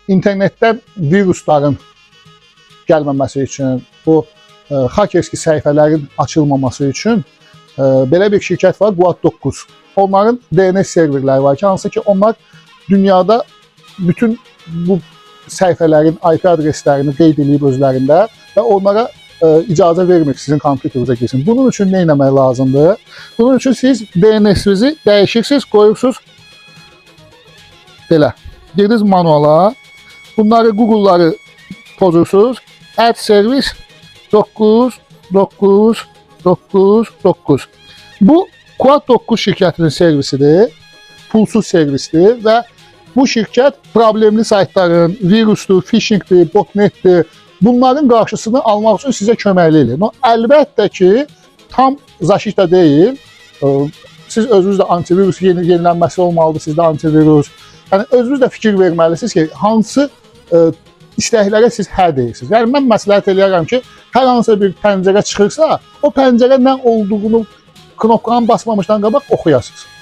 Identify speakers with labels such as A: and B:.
A: internetdən virusların gəlməməsi üçün, bu hakerski səhifələrin açılmaması üçün belə bir şirkət var, Quad9. Onların DNS serverləri var ki, hansı ki onlar dünyada bütün bu səhifələrin IP adreslərini qeyd edib özlərində və onlara icazə vermir sizin kompüterinizə girsin. Bunun üçün nə etmək lazımdır? Bunun üçün siz DNS-inizi dəyişirsiniz, qoyursunuz belə. Girdiniz manuala, bunları Google-ları pozursunuz. Add service 99999. Bu Quad9 şirkətinin servisidir, pulsuz servisdir və bu şirkət problemli saytların, virusdur, phishingdir, botnetdir, bunların qarşısını almaq üçün sizə köməkli edir. Əlbəttə ki, tam zaşita deyil. Siz özünüz də antivirus yenilənməsi olmalıdır, sizdə antivirus. Yəni, özünüz də fikir verməlisiniz ki, hansı istəklərə siz hə deyirsiniz. Yəni, mən məsləhət eləyərəm ki, hər hansı bir pəncərə çıxırsa, o pəncərə nə olduğunu knopkanı basmamışdan qabaq oxuyasınız.